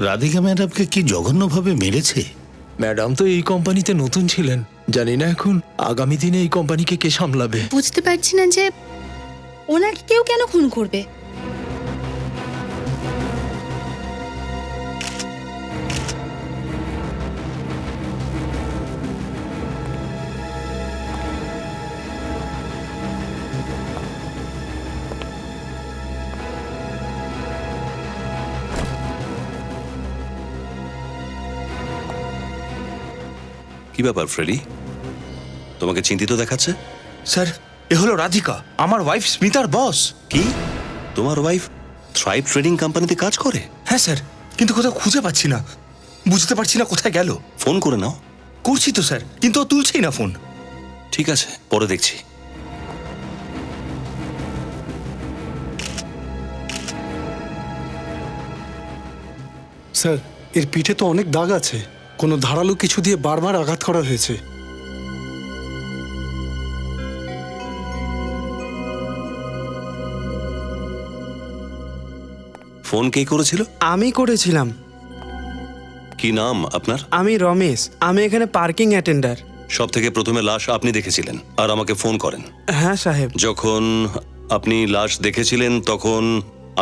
রাধিকা ম্যাডামকে কি জঘন্যভাবে মেরেছে? ম্যাডাম তো এই কোম্পানিতে নতুন ছিলেন, জানি না এখন আগামী দিনে এই কোম্পানিকে কে সামলাবে। বুঝতে পারছি না যে ওনাকে কেউ কেন খুন করবে। কি ব্যাপার ফ্রেডি, তোমাকে চিন্তিত দেখাচ্ছে? স্যার, এ হলো রাধিকা, আমার ওয়াইফ স্মিতার বস। কি, তোমার ওয়াইফ থ্রাইভ ট্রেডিং কোম্পানিতে কাজ করে? হ্যাঁ স্যার, কিন্তু কোথাও খুঁজে পাচ্ছি না, বুঝতে পারছি না কোথায় গেল। ফোন করে নাও। করছি তো স্যার, কিন্তু ও তুলছেই না ফোন। ঠিক আছে, পরে দেখছি। স্যার, এর পিঠে তো অনেক দাগ আছে, কোনো ধারালো কিছু দিয়ে বারবার আঘাত করা হয়েছে। ফোন কে করেছিল? আমি করেছিলাম। কি নাম আপনার? আমি রমেশ, আমি এখানে পার্কিং অ্যাটেন্ডার। সব থেকে প্রথমে লাশ আপনি দেখেছিলেন আর আমাকে ফোন করেন। হ্যাঁ সাহেব। যখন আপনি লাশ দেখেছিলেন তখন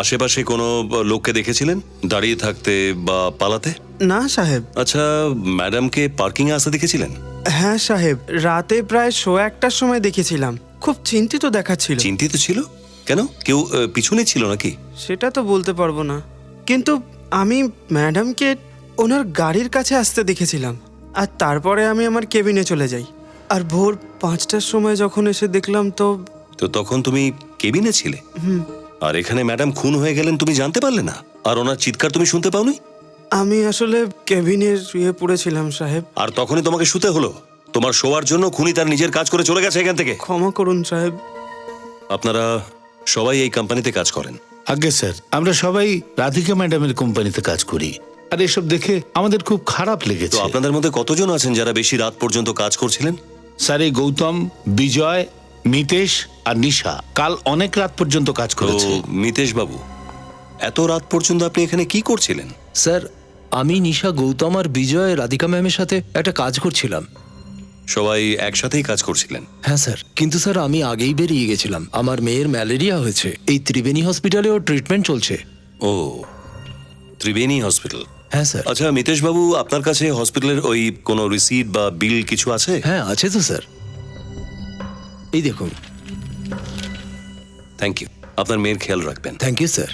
আশেপাশে কোনো লোককে দেখেছিলেন দাঁড়িয়ে থাকতে বা পালাতে? না সাহেব। আচ্ছা, ম্যাডামকে পার্কিং এ আসতে দেখেছিলেন? হ্যাঁ সাহেব, রাতে প্রায় 1:15টার সময় দেখেছিলাম। খুব চিন্তিত দেখাচ্ছিল। চিন্তিত ছিল কেন? কেউ পিছনে ছিল নাকি? সেটা তো বলতে পারবো না, কিন্তু আমি ম্যাডামকে ওনার গাড়ির কাছে আসতে দেখেছিলাম। আর তারপরে আমি আমার কেবিনে চলে যাই। আর ভোর 5টার সময় যখন এসে দেখলাম তো তখন তুমি কেবিনে ছিলে? আর এখানে ম্যাডাম খুন হয়ে গেলেন তুমি জানতে পারলে না? আর ওনার চিৎকার তুমি শুনতে পাওনি? আমি আসলে কেবিনে শুয়ে পড়েছিলাম সাহেব। আর তখনই তোমাকে শুতে হলো? তোমার শোয়ার জন্য খুনি তার নিজের কাজ করে চলে গেছে এখান থেকে। ক্ষমা করুন সাহেব। আপনারা সবাই এই কোম্পানিতে কাজ করেন? আগে স্যার, আমরা সবাই রাধিকা ম্যাডামের কোম্পানিতে কাজ করি, আর এসব দেখে আমাদের খুব খারাপ তো লেগেছে। আপনাদের মধ্যে কতজন আছেন যারা বেশি রাত পর্যন্ত কাজ করছিলেন? স্যার, এই গৌতম, বিজয়, মিতেশ আর নিশা কাল অনেক রাত পর্যন্ত কাজ তো করেছে। মিতেশ বাবু, এত রাত পর্যন্ত আপনি এখানে কি করছিলেন? স্যার, আমি নিশা, গৌতম আর বিজয় রাধিকা ম্যামের সাথে একটা কাজ করছিলাম। সবাই একসাথেই কাজ করছিলেন? হ্যাঁ স্যার, কিন্তু স্যার আমি আগেই বেরিয়ে গেছিলাম। আমার মেয়ের ম্যালেরিয়া হয়েছে, এই ত্রিবেণী হসপিটালে ওর ট্রিটমেন্ট চলছে। ও, ত্রিবেণী হসপিটাল। হ্যাঁ স্যার। আচ্ছা মিতেশ বাবু, আপনার কাছে হসপিটালের ওই কোনো রিসিট বা বিল কিছু আছে? হ্যাঁ আছে তো স্যার, এই দেখুন। থ্যাংক ইউ, আপনার মেয়ের খেয়াল রাখবেন। Thank you sir.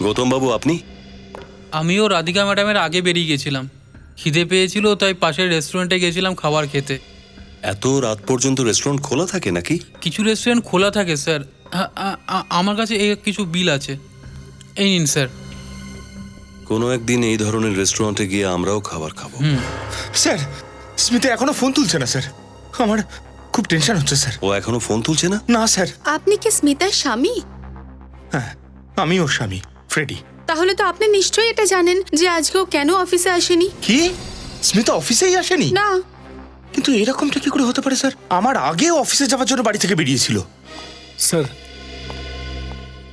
গৌতম বাবু, আপনি? আমিও রাধিকা ম্যাডামের আগে বেরিয়ে গেছিলাম, খিদে পেয়েছিল তাই পাশের রেস্টুরেন্টে গেছিলাম খাবার খেতে। এত রাত পর্যন্ত রেস্টুরেন্ট খোলা থাকে নাকি? কিছু রেস্টুরেন্ট খোলা থাকে স্যার। আমার কাছে এই কিছু বিল আছে, এই নিন স্যার। কোনো একদিন এই ধরনের রেস্টুরেন্টে গিয়ে আমরাও খাবার খাবো। স্যার, স্মিতা এখনো ফোন তুলছে না স্যার, আমার খুব টেনশন হচ্ছে স্যার। ও এখনো ফোন তুলছে না? না স্যার। আপনি কি স্মিতার স্বামী? হ্যাঁ, আমি ওর স্বামী ফ্রেডি। তাহলে তো আপনি নিশ্চয়ই এটা জানেন যে আজকেও কেন অফিসে আসেনি। কি, স্মিতা অফিসেই আসেনি? না। কিন্তু এরকমটা কি করে হতে পারে স্যার? আমার আগেও অফিসে যাওয়ার জন্য বাড়ি থেকে বেরিয়েছিল। স্যার,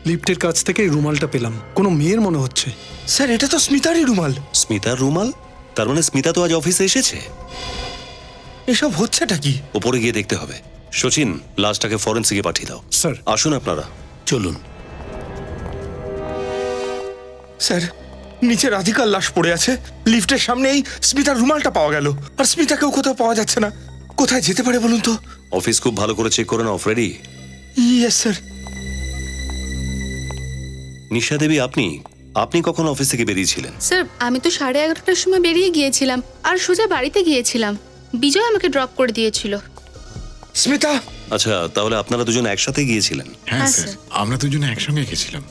লিফটের কাছ থেকে এই রুমালটা পেলাম, কোনো মেয়ের মনে হচ্ছে। স্যার, এটা তো স্মিতারই রুমাল। স্মিতার রুমাল? তার মানে স্মিতা তো আজ অফিসে এসেছে। এসব হচ্ছেটা কি? ওপরে গিয়ে দেখতে হবে। সচিন, লাশটাকে ফরেন্সিকে পাঠিয়ে দাও। স্যার। আসুন আপনারা। চলুন। স্যার, নিচে রাধিকার লাশ পড়ে আছে, লিফটের সামনেই স্মিতার রুমালটা পাওয়া গেল, আর স্মিতাকেও কোথাও পাওয়া যাচ্ছে না। কোথায় যেতে পারে বলুন তো? অফিস খুব ভালো করে চেক করে নাও Freddie. Yes sir. Nisha Devi, আপনি আপনি কখন অফিস থেকে বেরিয়েছিলেন? স্যার, আমি তো 11:30টার সময় বেরিয়ে গিয়েছিলাম আর সোজা বাড়িতে গিয়েছিলাম। বিজয় আমাকে ড্রপ করে দিয়েছিল। স্মিতা। আচ্ছা, তাহলে আপনারা দুজন একসাথে গিয়েছিলেন? হ্যাঁ স্যার, আমরা দুজনে একসঙ্গে গেছিলাম।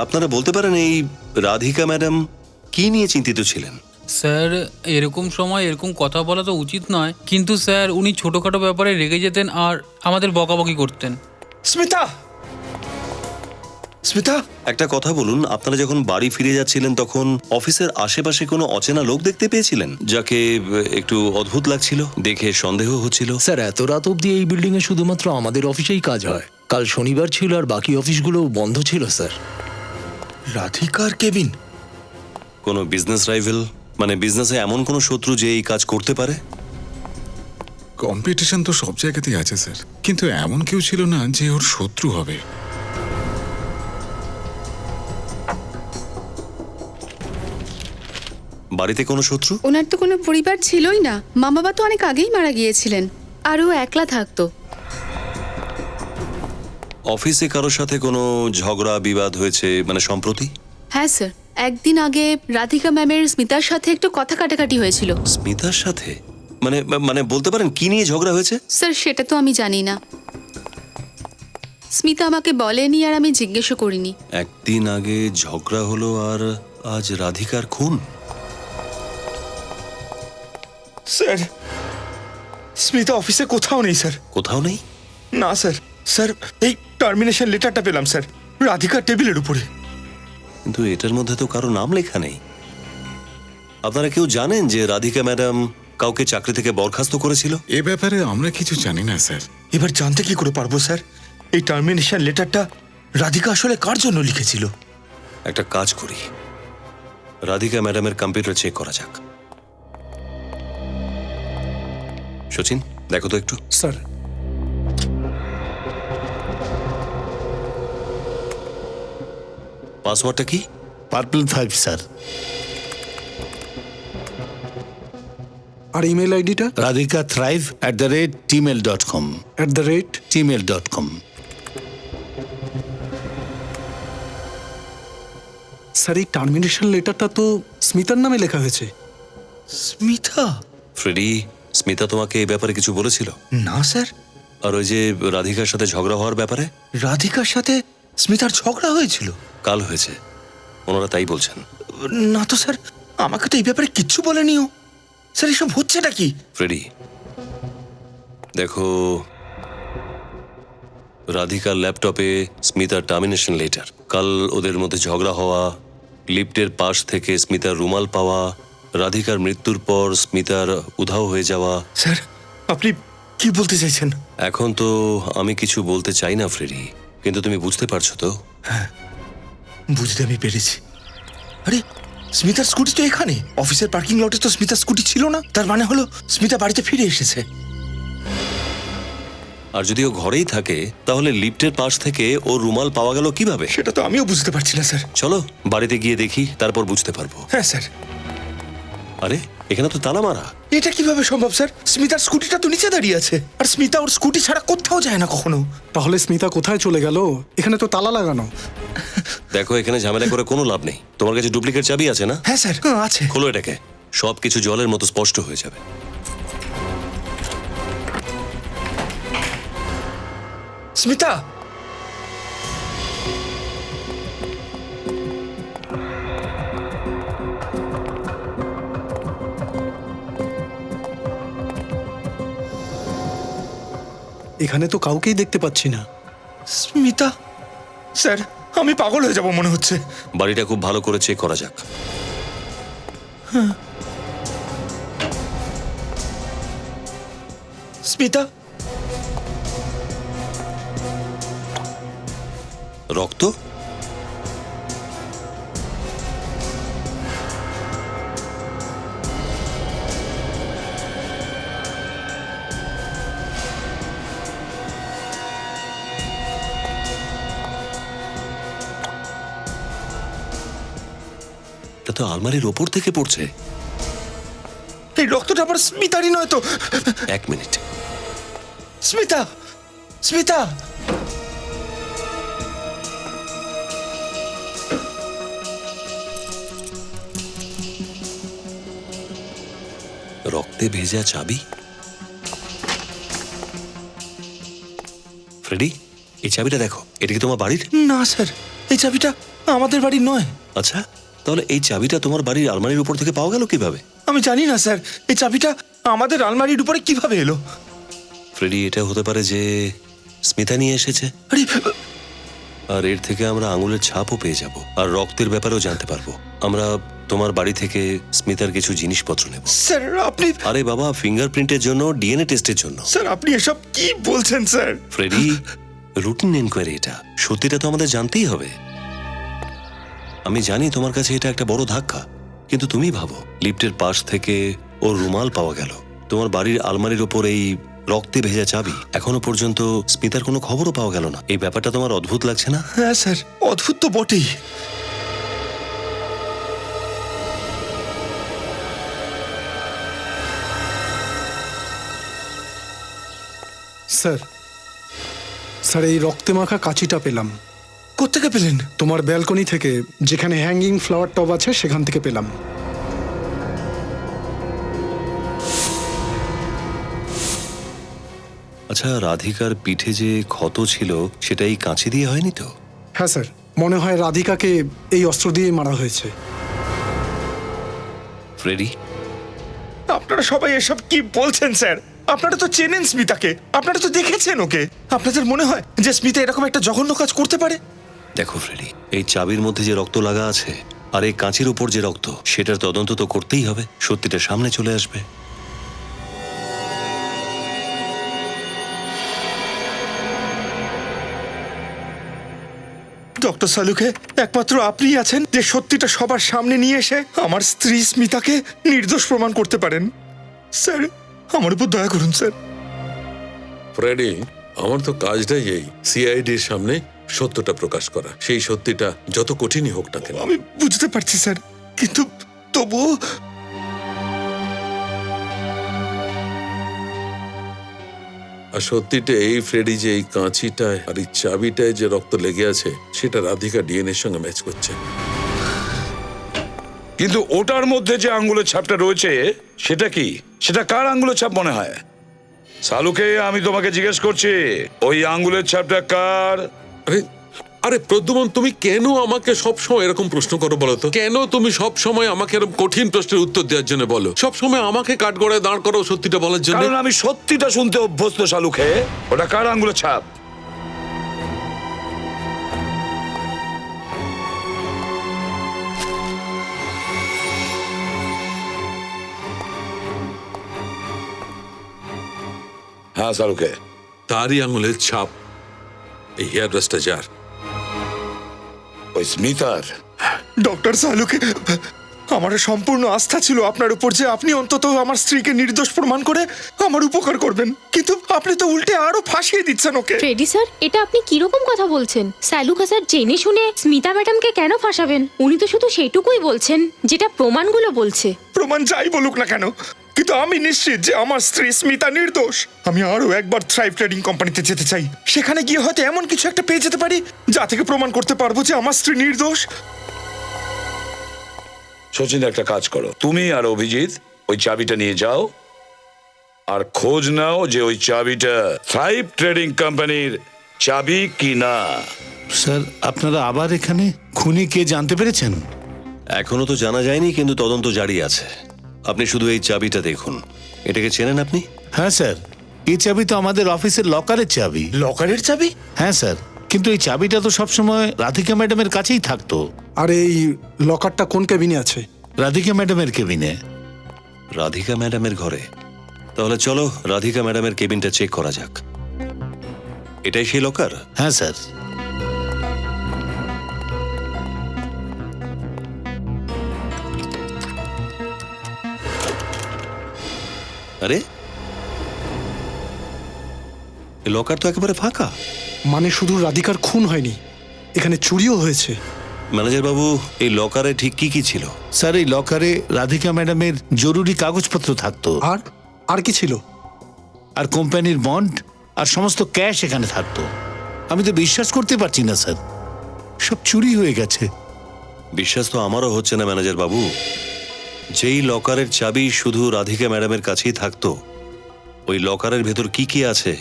আপনারা বলতে পারেন এই রাধিকা ম্যাডাম কি নিয়ে চিন্তিত ছিলেন? স্যার, এরকম সময় এরকম কথা বলা তো উচিত নয়, কিন্তু স্যার উনি ছোটোখাটো ব্যাপারে রেগে যেতেন আর আমাদের বকাবকি করতেন। স্মিতা। স্মিতা, একটা কথা বলুন, আপনারা যখন বাড়ি ফিরে যাচ্ছিলেন তখন অফিসের আশেপাশে কোনো অচেনা লোক দেখতে পেয়েছিলেন যাকে একটু অদ্ভুত লাগছিল, দেখে সন্দেহ হচ্ছিল? স্যার, এত রাত অবধি এই বিল্ডিং এ শুধুমাত্র আমাদের অফিসেই কাজ হয়। কাল শনিবার ছিল আর বাকি অফিসগুলো বন্ধ ছিল স্যার। রাধিকার কেবিন? কোনো বিজনেস রাইভেল, মানে বিজনেসে এমন কোনো শত্রু যে এই কাজ করতে পারে? কম্পিটিশন তো সব জায়গাতেই আছে স্যার, কিন্তু এমন কেউ ছিল না যে ওর শত্রু হবে। বাড়িতে কোনো শত্রু? ওনার তো কোনো পরিবার ছিলই না, মা বাবা তো অনেক আগেই মারা গিয়েছিলেন, আর ও একলা থাকতো। অফিসে কারোর সাথে কোনো ঝগড়া বিবাদ হয়েছে মানে সম্প্রতি? হ্যাঁ স্যার, একদিন আগে রাধিকা ম্যামের স্মিতার সাথে একটু কথা কাটাকাটি হয়েছিল। স্মিতার সাথে? মানে মানে বলতে পারেন কি নিয়ে ঝগড়া হয়েছে? স্যার সেটা তো আমি জানি না, স্মিতা আমাকে বলেনি আর আমি জিজ্ঞেসও করিনি। একদিন আগে ঝগড়া হলো আর আজ রাধিকার খুন? স্যার, স্মিতা অফিসে কোথাও নেই স্যার। কোথাও নেই? না স্যার, স্যার এই টার্মিনেশন লেটারটা পেলাম স্যার রাধিকার টেবিলের উপরে। কিন্তু এটার মধ্যে তো কারো নাম লেখা নেই। আপনারা কেউ জানেন যে রাধিকা ম্যাডাম কাউকে চাকরি থেকে বরখাস্ত করেছিল? এ ব্যাপারে আমরা কিছু জানি না স্যার। এবার জানতে কি করে পারবো স্যার এই টার্মিনেশন লেটারটা রাধিকা আসলে কার জন্য লিখেছিল? একটা কাজ করি, রাধিকা ম্যাডামের কম্পিউটার চেক করা যাক। সচিন দেখো তো একটু। স্যার, পাসওয়ার্ডটা কি? Purple 5 sir. আর ইমেল আইডিটা? রাধিকা thrive@gmail.com। gmail.com। স্যার, এই টার্মিনেশন লেটারটা তো স্মিতার নামে লেখা হয়েছে। স্মিতা? ফ্রেডি, স্মিতা তোমাকে এই ব্যাপারে কিছু বলেছিল? না স্যার। আর ওই যে রাধিকার সাথে ঝগড়া হওয়ার ব্যাপারে? রাধিকার সাথে স্মিতার ঝগড়া হয়েছিল? কাল হয়েছে, ওনারা তাই বলছেন। না তো স্যার, আমাকে তো এই ব্যাপারে কিচ্ছু বলেনিও। স্যার এসব হচ্ছে নাকি? ফ্রেডি দেখো, রাধিকার ল্যাপটপে স্মিতার টার্মিনেশন লেটার, কাল ওদের মধ্যে ঝগড়া হওয়া, লিফটের পাশ থেকে স্মিতার রুমাল পাওয়া, রাধিকার মৃত্যুর পর স্মিতার উধাও হয়ে যাওয়া। স্যার আপনি কি বলতে চাইছেন? এখন তো আমি কিছু বলতে চাই না ফ্রেডি, কিন্তু তুমি বুঝতে পারছো তো? বুঝতে আমি পেরেছি। আরে স্মিতার স্কুটি তো এখানে, অফিসের পার্কিং লটে তো স্মিতার স্কুটি ছিল না। তার মানে হলো স্মিতা বাড়িতে ফিরে এসেছে। আর যদি ও ঘরেই থাকে তাহলে লিফটের পাশ থেকে ও রুমাল পাওয়া গেল কিভাবে? সেটা তো আমিও বুঝতে পারছি না স্যার। চলো বাড়িতে গিয়ে দেখি, তারপর বুঝতে পারবো। হ্যাঁ স্যার। আরে এখানে তো তালা মারা। এটা কিভাবে সম্ভব স্যার? স্মিতার স্কুটিটা তো নিচে দাঁড়িয়ে আছে, আর স্মিতা ওর স্কুটি ছাড়া কোথাও যায় না কখনো। তাহলে স্মিতা কোথায় চলে গেল? এখানে তো তালা লাগানো। দেখো এখানে ঝামেলা করে কোনো লাভ নেই। তোমার কাছে ডুপ্লিকেট চাবি আছে না? হ্যাঁ স্যার আছে। খোলো এটাকে, সবকিছু জলের মতো স্পষ্ট হয়ে যাবে। স্মিতা! এখানে তো কাউকেই দেখতে পাচ্ছি না। স্মিতা! স্যার আমি পাগল হয়ে যাব মনে হচ্ছে। বাড়িটা খুব ভালো করে চেক করা যাক। স্মিতা! রক্ত? এটা তো আলমারির ওপর থেকে পড়ছে। এই রক্তটা আবার স্মিতারই নয় তো? এক মিনিট। স্মিতা! স্মিতা! রক্তে ভেজা চাবি। ফ্রেডি, এই চাবিটা দেখো, এটা কি তোমার বাড়ির? না স্যার, এই চাবিটা আমাদের বাড়ির নয়। আচ্ছা, তাহলে এই চাবিটা তোমার বাড়ির আলমারির উপর থেকে পাওয়া গেল কিভাবে? আমি জানি না স্যার, এই চাবিটা আমাদের আলমারির উপরে কিভাবে এলো। ফ্রেডি, এটা হতে পারে যে স্মিতা নিয়ে এসেছে। আরে আর এর থেকে আমরা আঙুলের ছাপও পেয়ে যাব, আর রক্তের ব্যাপারেও জানতে পারবো। আমরা তোমার বাড়ি থেকে স্মিতার কিছু জিনিসপত্র নেব। স্যার আপনি... আরে বাবা, ফিঙ্গারপ্রিন্টের জন্য, ডিএনএ টেস্টের জন্য। স্যার আপনি এসব কি বলছেন স্যার? ফ্রেডি, রুটিন এনকোয়ারি এটা, সত্যিটা তো আমাদের জানতেই হবে। আমি জানি তোমার কাছে এটা একটা বড় ধাক্কা, কিন্তু তুমি ভাবো লিফটের পাশ থেকে ওর রুমাল পাওয়া গেল, তোমার বাড়ির আলমারির ওপর এই রক্তে ভেজা চাবি, এখনো পর্যন্ত স্মিতার কোনো খবরও পাওয়া গেল না। এই ব্যাপারটা তোমার অদ্ভুত লাগছে না? হ্যাঁ স্যার, অদ্ভুত তো বটেই। স্যার স্যার এই রক্তে মাখা কাঁচিটা পেলাম কোত্থেকে পেলেন? তোমার ব্যালকনি থেকে, যেখানে হ্যাঙ্গিং ফ্লাওয়ার টব আছে সেখান থেকে পেলাম। আচ্ছা, রাধিকার পিঠে যে ক্ষত ছিল সেটাই কাঁচি দিয়ে হয়নি তো? হ্যাঁ স্যার, মনে হয় রাধিকাকে এই অস্ত্র দিয়ে মারা হয়েছে। ফ্রেডি, আপনারা সবাই এসব কি বলছেন স্যার? আপনারা তো চেনেন স্মিতাকে, আপনারা তো দেখেছেন ওকে। আপনাদের মনে হয় যে স্মিতা এরকম একটা জঘন্য কাজ করতে পারে? দেখো ফ্রেডি, এই চাবির মধ্যে যে রক্ত লাগা আছে আর এই কাঁচির উপর যে রক্ত, সেটার তদন্ত তো করতেই হবে, সত্যিটা সামনে চলে আসবে। ডক্টর সালুকে, একমাত্র আপনিই আছেন যে সত্যিটা সবার সামনে নিয়ে এসে আমার স্ত্রী স্মিতাকে নির্দোষ প্রমাণ করতে পারেন। স্যার, আমার উপর দয়া করুন স্যার। ফ্রেডি, আমার তো কাজটাই এই সিআইডির সামনে সত্যটা প্রকাশ করা। সেই সত্যিটা যত কঠিনই হোক না কেন। আমি বুঝতে পারছি স্যার, কিন্তু তবুও আর সত্যিটা এই ফ্রেডি, যে এই কাঁচিটায় আর এই চাবিটায় যে রক্ত লেগে আছে সেটা রাধিকা ডিএনএ এর সঙ্গে ম্যাচ করছে। কিন্তু ওটার মধ্যে যে আঙ্গুলের ছাপটা রয়েছে সেটা কি? সেটা কার আঙ্গুলের ছাপ মনে হয়? সালুকে, আমি তোমাকে জিজ্ঞেস করছি, ওই আঙ্গুলের ছাপটা কার? আরে আরে প্রদ্যুমন, তুমি কেন আমাকে সবসময় এরকম প্রশ্ন করো বলো তো? কেন তুমি সবসময় আমাকে এরকম কঠিন প্রশ্নের উত্তর দেওয়ার জন্য বলো? সবসময় আমাকে কাঠগড়ায় দাঁড় করো সত্যিটা বলার জন্য? কারণ আমি সত্যিটা শুনতে অভ্যস্ত সালুকে। ওটা কার আঙ্গুলের ছাপ? হ্যাঁ সালুকে, তারই আঙুলের ছাপ এই হেয়ার ব্রাশটা যার। ওই স্মিতার। ডক্টর সালুকে, আমার সম্পূর্ণ আস্থা ছিল আপনার উপর যে আপনি অন্তত আমার স্ত্রীকে নির্দোষ প্রমাণ করে আমার উপকার করবেন, কিন্তু আপনি তো উল্টে আরো ফাঁসিয়ে দিচ্ছেন ওকে। ফ্রেডি স্যার, এটা আপনি কিরকম কথা বলছেন? সালুকা স্যার জেনে শুনে স্মিতা ম্যাডামকে কেন ফাঁসাবেন? উনি তো শুধু সেটুকুই বলছেন যেটা প্রমাণগুলো বলছে। প্রমাণ যাই বলুক না কেন, কিন্তু আমি নিশ্চিত যে আমার স্ত্রী স্মিতা নির্দোষ। আমি আরো একবার থ্রাইভ ট্রেডিং কোম্পানিতে যেতে চাই। সেখানে গিয়ে হয়তো এমন কিছু একটা পেয়ে যেতে পারি যা থেকে প্রমাণ করতে পারবো যে আমার স্ত্রী নির্দোষ। সচিন, একটা কাজ করো, তুমি আর অভিজিৎ ওই চাবিটা নিয়ে যাও আর খোঁজ নাও যে ওই চাবিটা থ্রাইভ ট্রেডিং কোম্পানির চাবি কি না। স্যার, আপনারা আবার এখানে? খুনি কে জানতে পেরেছেন? এখনো তো জানা যায়নি, কিন্তু তদন্ত জারি আছে। আপনি শুধু এই চাবিটা দেখুন। এটাকে চেনেন আপনি? হ্যাঁ স্যার, এই চাবি তো আমাদের অফিসের লকারের চাবি। লকারের চাবি? হ্যাঁ স্যার, কিন্তু এই চাবিটা তো সবসময় রাধিকা ম্যাডামের কাছেই থাকতো। আর এই লকারটা কোন কেবিনে আছে? রাধিকা ম্যাডামের কেবিনে। রাধিকা ম্যাডামের ঘরে? তাহলে চলো রাধিকা ম্যাডামের কেবিনটা চেক করা যাক। এটাই সেই লকার? হ্যাঁ স্যার। আরে, এই লকার তো একেবারে ফাঁকা। মানে শুধু রাধিকার খুন হয়নি, এখানে চুরিও হয়েছে। ম্যানেজার বাবু, এই লকারে ঠিক কি কি ছিল? স্যার, এই লকারে রাধিকা ম্যাডামের জরুরি কাগজপত্র থাকতো। আর কি ছিল? আর কোম্পানির বন্ড আর সমস্ত ক্যাশ এখানে থাকতো। আমি তো বিশ্বাস করতে পারছি না স্যার, সব চুরি হয়ে গেছে। বিশ্বাস তো আমারও হচ্ছে না ম্যানেজার বাবু। যেই লকারের চাবি শুধু রাধিকা ম্যাডামের কাছেই থাকতো, ওই লকারের ভেতর কি কি আছে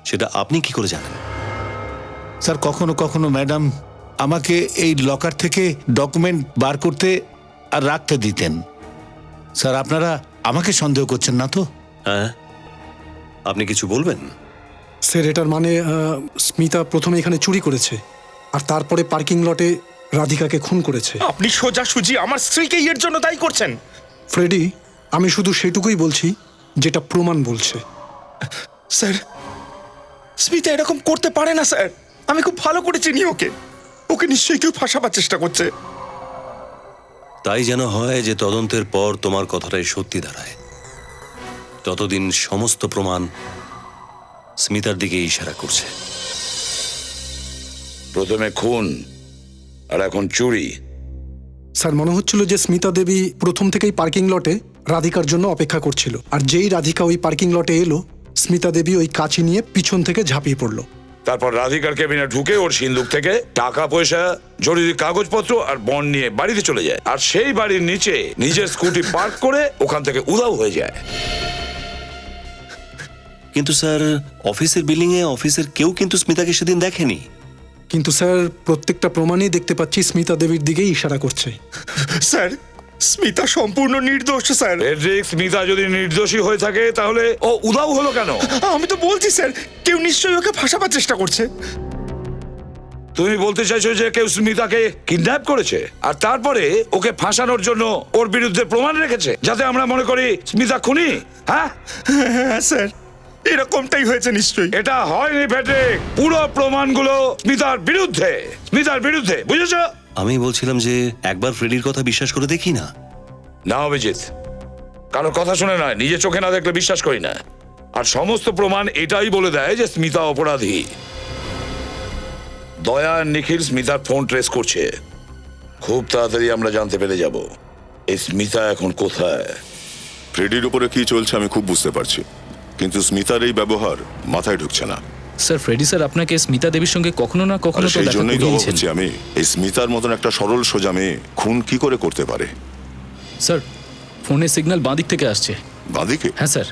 সেটা আপনি কি করে জানেন? স্যার, কখনো কখনো ম্যাডাম আমাকে এই লকার থেকে ডকুমেন্ট বার করতে আর রাখতে দিতেন। স্যার, আপনারা আমাকে সন্দেহ করছেন না তো? হ্যাঁ, আপনি কিছু বলবেন? স্যার, এটার মানে স্মিতা প্রথমে এখানে চুরি করেছে আর তারপরে পার্কিং লটে রাধিকাকে খুন করেছে। আপনি সোজাসুজি আমার স্ত্রীকে এর জন্য দায়ী করছেন। ফ্রেডি, আমি শুধু সেটুকুই বলছি যেটা প্রমাণ বলছে। স্যার, স্মিতা এরকম করতে পারে না স্যার। আমি খুব ভালো করে চিনি ওকে। ওকে নিশ্চয়ই কেউ ফাঁসাবার চেষ্টা করছে। তাই যেন হয় যে তদন্তের পর তোমার কথাটাই সত্যি দাঁড়ায়। ততদিন সমস্ত প্রমাণ স্মিতার দিকে ইশারা করছে। প্রথমে খুন আর এখন চুরি। স্যার মনে হচ্ছিল যে স্মিতা দেবী প্রথম থেকেই পার্কিং লটে রাধিকার জন্য অপেক্ষা করছিল, আর যেই রাধিকা ওই পার্কিং লটে এলো স্মিতা দেবী ওই কাঁচি নিয়ে পিছন থেকে ঝাঁপিয়ে পড়লো। তারপর রাধিকার কেবিনে ঢুকে ওর সিন্দুক থেকে টাকা পয়সা, জরুরি কাগজপত্র আর বন্ড নিয়ে বাড়িতে চলে যায়, আর সেই বাড়ির নিচে নিজের স্কুটি পার্ক করে ওখান থেকে উধাও হয়ে যায়। কিন্তু স্যার, অফিসের বিল্ডিং এ অফিসের কেউ কিন্তু স্মিতাকে সেদিন দেখেনি। কিন্তু স্যার প্রত্যেকটা প্রমাণই দেখতে পাচ্ছি স্মিতা দেবীর দিকেই ইশারা করছে। স্যার, স্মিতা সম্পূর্ণ নির্দোষ স্যার। ফ্রেডরিক, স্মিতা যদি নির্দোষী হয়ে থাকে তাহলে ও উধাও হলো কেন? আমি তো বলছি স্যার, কেউ নিশ্চয়ই ওকে ফাঁসাবার চেষ্টা করছে। তুমি বলতে চাইছো যে কেউ স্মিতাকে কিডন্যাপ করেছে আর তারপরে ওকে ফাঁসানোর জন্য ওর বিরুদ্ধে প্রমাণ রেখেছে, যাতে আমরা মনে করি স্মিতা খুনি? হ্যাঁ হ্যাঁ স্যার, এরকমটাই হয়েছে নিশ্চয়ই। এটা হয়নি ফ্রেডরিক, পুরো প্রমাণগুলো স্মিতার বিরুদ্ধে, স্মিতার বিরুদ্ধে, বুঝেছো? আমি বলছিলাম যে একবার ফ্রেডির কথা বিশ্বাস করে দেখি না। না অভিজিৎ, কারোর কথা শুনে নয়, নিজে চোখে না দেখলে বিশ্বাস করি না। আর সমস্ত প্রমাণ এটাই বলে দেয় যে স্মিতা অপরাধী। দয়া আর নিখিল স্মিতার ফোন ট্রেস করছে। খুব তাড়াতাড়ি আমরা জানতে পেরে যাব এই স্মিতা এখন কোথায়। ফ্রেডির উপরে কি চলছে আমি খুব বুঝতে পারছি, কিন্তু স্মিতার এই ব্যবহার মাথায় ঢুকছে না। স্যার ফ্রেডি স্যার আপনাকে স্মিতা দেবীর সঙ্গে কখনো না কখনো সেই জন্যই তো অবাক হচ্ছি আমি, এই স্মিতার মতন একটা সরল সোজা মেয়ে খুন কি করে করতে পারে? স্যার ফোনে সিগন্যাল বাঁদিক থেকে আসছে। বাঁদিকে? হ্যাঁ স্যার।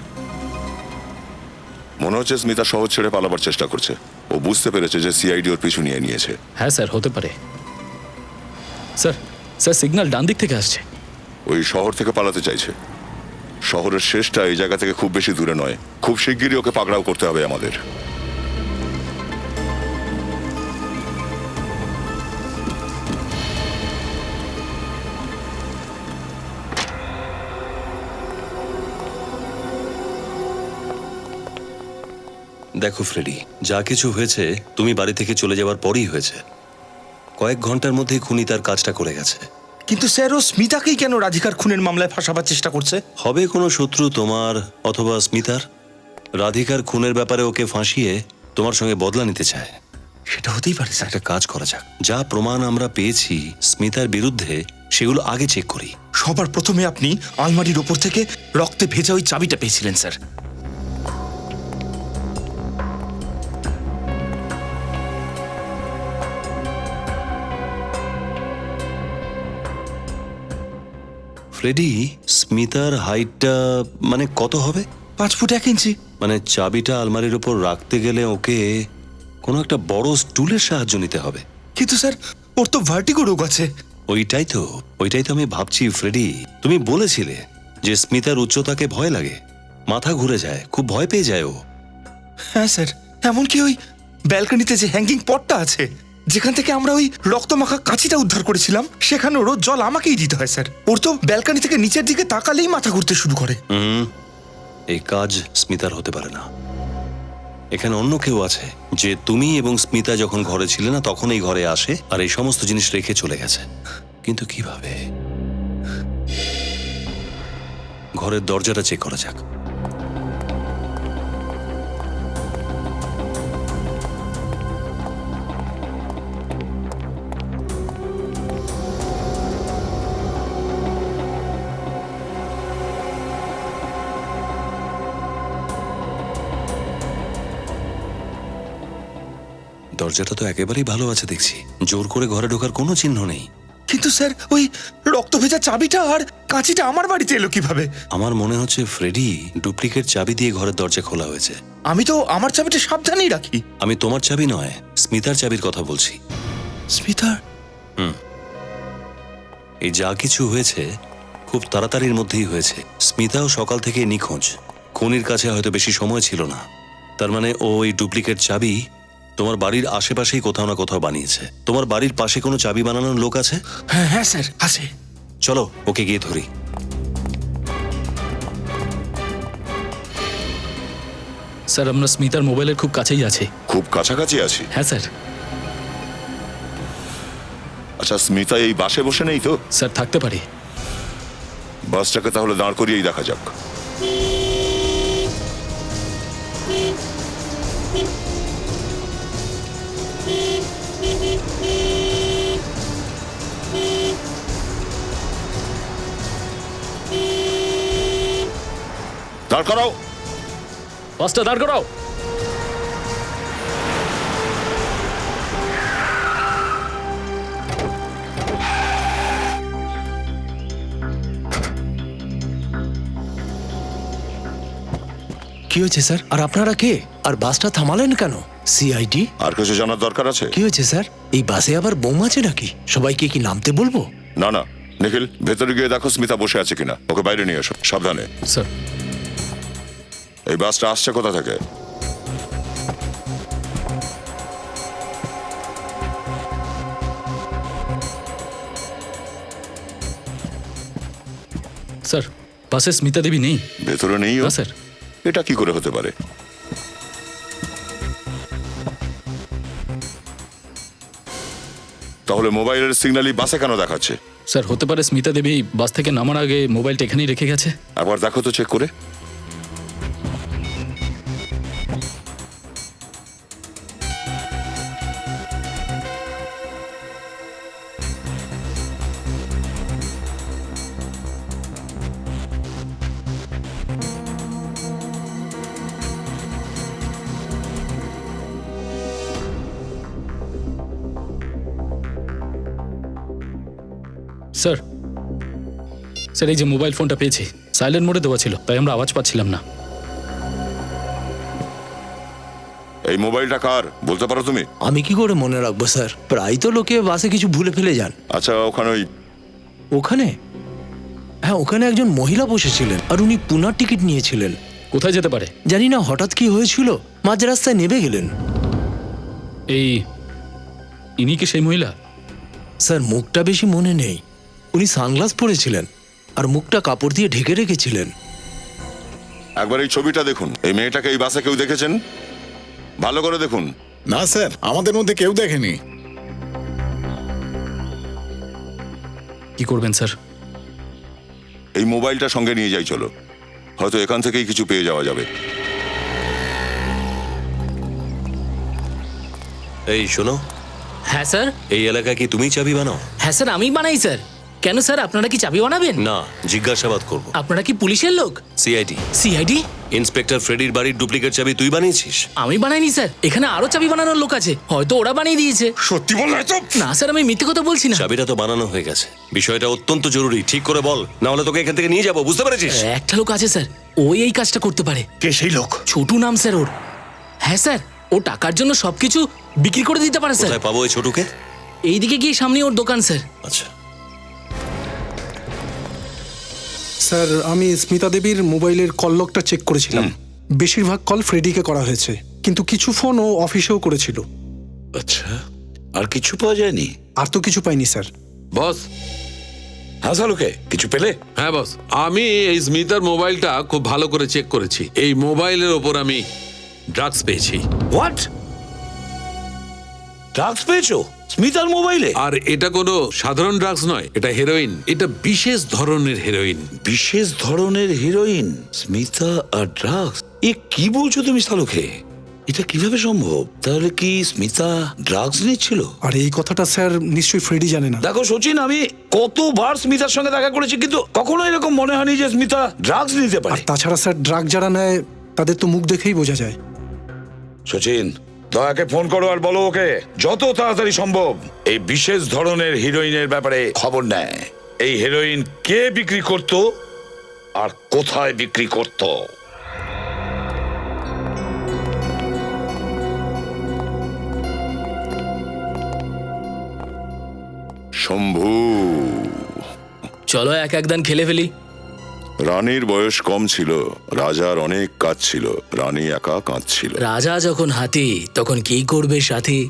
মনে হচ্ছে স্মিতা শহর ছেড়ে পালাবার চেষ্টা করছে। ও বুঝতে পেরেছে যে সিআইডি ওর পিছু নিয়ে নিয়েছে। হ্যাঁ স্যার, হতে পারে। স্যার স্যার সিগন্যাল ডান দিক থেকে আসছে। ওই শহর থেকে পালাতে চাইছে। শহরের শেষটা এই জায়গা থেকে খুব বেশি দূরে নয়। খুব শিগগিরই ওকে পাকড়াও করতে হবে আমাদের। দেখো ফ্রেডি, যা কিছু হয়েছে তুমি বাড়ি থেকে চলে যাওয়ার পরই হয়েছে। কয়েক ঘন্টার মধ্যেই খুনি তার কাজটা করে গেছে। কিন্তু স্যার, ও স্মিতাকেই কেন রাধিকার খুনের মামলায় ফাঁসাবার চেষ্টা করছে? হবে কোনো শত্রু তোমার অথবা স্মিতার? রাধিকার খুনের ব্যাপারে ওকে ফাঁসিয়ে তোমার সঙ্গে বদলা নিতে চায়। সেটা হতেই পারে স্যার। একটা কাজ করা যাক, যা প্রমাণ আমরা পেয়েছি স্মিতার বিরুদ্ধে সেগুলো আগে চেক করি। সবার প্রথমে আপনি আলমারির ওপর থেকে রক্তে ভেজা ওই চাবিটা পেয়েছিলেন স্যার। ফ্রেডি, স্মিতার হাইটটা মানে কত হবে? 5 ফুট 1 ইঞ্চি। মানে চাবিটা আলমারির উপর রাখতে গেলে ওকে কোনো একটা বড় স্টুলের সাহায্য নিতে হবে। কিন্তু স্যার, ওর তো ভার্টিগো রোগ আছে। ওইটাই তো আমি ভাবছি ফ্রেডি। তুমি বলেছিলে যে স্মিতার উচ্চতাকে ভয় লাগে, মাথা ঘুরে যায়, খুব ভয় পেয়ে যায় ও। হ্যাঁ স্যার, এমনকি ওই ব্যালকনিতে যে হ্যাঙ্গিং পটটা আছে, যেখান থেকে আমরা ওই রক্তমাখা কাঁচিটা উদ্ধার করেছিলাম, সেখানে রোজ জল আমাকেই দিতে হয় স্যার। ওর তো ব্যালকনি থেকে নিচের দিকে তাকালেই মাথা ঘুরতে শুরু করে। এই কাজ স্মিতার হতে পারে না। এখানে অন্য কেউ আছে যে তুমি এবং স্মিতা যখন ঘরে ছিলে না তখন এই ঘরে আসে আর এই সমস্ত জিনিস রেখে চলে গেছে। কিন্তু কিভাবে? ঘরের দরজাটা চেক করা যাক। দরজাটা তো একেবারেই ভালো আছে দেখছি, জোর করে ঘরে ঢোকার কোনো চিহ্ন নেই। কিন্তু স্যার, ওই রক্ত ভেজা চাবিটা আর কাঁচিটা আমার বাড়িতে এলো কিভাবে? আমার মনে হচ্ছে ফ্রেডি ডুপ্লিকেট চাবি দিয়ে ঘরের দরজা খোলা হয়েছে। আমি তো আমার চাবিটা সাবধানেই রাখি। আমি তোমার চাবি নয়, স্মিতার চাবির কথা বলছি। স্মিতার? এই যা কিছু হয়েছে খুব তাড়াতাড়ির মধ্যেই হয়েছে। স্মিতাও সকাল থেকে নিখোঁজ, খুনির কাছে হয়তো বেশি সময় ছিল না। তার মানে ও এই ডুপ্লিকেট চাবি তোমার বাড়ির আশেপাশেই কোথাও না কোথাও বানিয়েছে। তোমার বাড়ির পাশে কোনো চাবি বানানোর লোক আছে? হ্যাঁ হ্যাঁ স্যার, আছে। চলো ওকে গিয়ে ধরি। স্যার আমরা স্মিতার মোবাইলের খুব কাছেই আছি। খুব কাছাকাছি আছি? হ্যাঁ স্যার। আচ্ছা, স্মিতা এই বাসে বসে নেই তো? স্যার থাকতে পারে। বাসটাকে তাহলে দাঁড় করিয়েই দেখা যাক। দাঁড় করাও। বাসটা দাঁড় করাও। কি হয়েছে স্যার? আর আপনারা কে? আর বাসটা থামালেন কেন? সিআইডি? আর কিছু জানার দরকার আছে? কি হয়েছে স্যার? এই বাসে আবার বোম আছে নাকি? সবাইকে কি নামতে বলবো? না না, নিখিল ভেতরে গিয়ে দেখো স্মিতা বসে আছে কিনা। ওকে বাইরে নিয়ে এসো, সাবধানে। স্যার। এই বাসটা আসছে কোথা থেকে? স্যার, বাসে স্মিতা দেবী নেই। ভেতরে নেই ও? না স্যার। এটা কি করে হতে পারে? তাহলে মোবাইলের সিগন্যালই বাসে কেন দেখাচ্ছে? স্যার, হতে পারে স্মিতা দেবী বাস থেকে নামার আগে মোবাইলটা এখানেই রেখে গেছে। একবার দেখো তো, চেক করে। স্যার, স্যার এই যে মোবাইল ফোনটা পেয়েছি, সাইলেন্ট মোডে দেওয়া ছিল, তাই আমরা আওয়াজ পাচ্ছিলাম না। এই মোবাইলটা কার বলতে পারো তুমি? আমি কি করে মনে রাখবো স্যার? প্রায় তো লোকে বাসে কিছু ভুলে ফেলে যান। আচ্ছা, ওখানে ওখানে? হ্যাঁ, ওখানে একজন মহিলা বসেছিলেন আর উনি পুনার টিকিট নিয়েছিলেন। কোথায় যেতে পারে জানি না, হঠাৎ কি হয়েছিল মাঝ রাস্তায় নেমে গেলেন। ইনি কি সেই মহিলা? স্যার, মুখটা বেশি মনে নেই। উনি সানগ্লাস পরেছিলেন আর মুখটা কাপড় দিয়ে ঢেকে রেখেছিলেন। একবার এই ছবিটা দেখুন। এই মেয়েটাকে এই বাসে কেউ দেখেছেন? ভালো করে দেখুন। না স্যার, আমাদের মধ্যে কেউ দেখেনি। কি করবেন স্যার? এই মোবাইলটা সঙ্গে নিয়ে যাই, চলো। হয়তো এখান থেকেই কিছু পেয়ে যাওয়া যাবে। এই শোনো। হ্যাঁ স্যার। এই এলাকায় কি তুমি চাবি বানাও? হ্যাঁ স্যার, আমি বানাই স্যার। কেন স্যার, আপনারা কি চাবি বানাবেন? না, জিজ্ঞাসাবাদ করব। আপনারা কি পুলিশের লোক? সিআইডি। সিআইডি? ইন্সপেক্টর ফ্রেডির বাড়ির ডুপ্লিকেট চাবি তুই বানিয়েছিস? আমি বানাইনি স্যার, এখানে আরো চাবি বানানোর লোক আছে, হয়তো ওরা বানিয়ে দিয়েছে। সত্যি বল তো? না স্যার, আমি মিথ্যে কথা বলছি না। চাবিটা তো বানানো হয়ে গেছে। বিষয়টা অত্যন্ত জরুরি, ঠিক করে বল, না হলে তোকে এখান থেকে নিয়ে যাবো, বুঝতে পেরেছিস? একটা লোক আছে স্যার, ওই এই কাজটা করতে পারে। কে সেই লোক? ছোটু নাম স্যার ওর। হ্যাঁ স্যার, ও টাকার জন্য সবকিছু বিক্রি করে দিতে পারে স্যার। কোথায় পাবো এই ছোটুকে? এইদিকে গিয়ে সামনে ওর দোকান স্যার। আচ্ছা। স্যার, আমি স্মিতা দেবীর মোবাইলের কল লগটা চেক করেছিলাম। বেশিরভাগ কল ফ্রেডিকে করা হয়েছে, কিন্তু কিছু ফোন ও অফিসেও করেছিল। আচ্ছা, আর কিছু পাওয়া যায়নি? আর তো কিছু পাইনি স্যার। বস। হ্যাঁ সালুকে, কিছু পেলে? হ্যাঁ বস, আমি এই স্মিতার মোবাইলটা খুব ভালো করে চেক করেছি। এই মোবাইলের ওপর আমি ড্রাগস পেয়েছি। হোয়াট? ড্রাগস পেয়েছো স্মিতার মোবাইলে? আর এটা কোনো সাধারণ ড্রাগস নয়, এটা হেরোইন। এটা বিশেষ ধরনের হেরোইন। বিশেষ ধরনের হিরোইন? স্মিতা আর ড্রাগস? এ কি বলছো তুমি সালুকে? এটা কিভাবে সম্ভব? তাহলে কি স্মিতা ড্রাগস নিচ্ছিল? আর এই কথাটা স্যার নিশ্চয়ই ফ্রেডি জানে না। দেখো সচিন, আমি কতবার স্মিতার সঙ্গে দেখা করেছি, কিন্তু কখনো এরকম মনে হয়নি যে স্মিতা ড্রাগস নিতে আর পারে। তাছাড়া স্যার, ড্রাগ যারা নেয় তাদের তো মুখ দেখেই বোঝা যায়। সচিন, দয়াকে ফোন করো আর বলো ওকে যত তাড়াতাড়ি সম্ভব এই বিশেষ ধরনের হিরোইনের ব্যাপারে খবর নেয়। এই হেরোইন কে বিক্রি করত আর কোথায় বিক্রি করত। শম্ভু, চলো এক দান খেলে ফেলি। রানীর বয়স কম ছিল, রাজার অনেক কাজ ছিল, রানী একা কাঁদছিল। রাজা যখন হাতি, তখন কি করবে সাথী?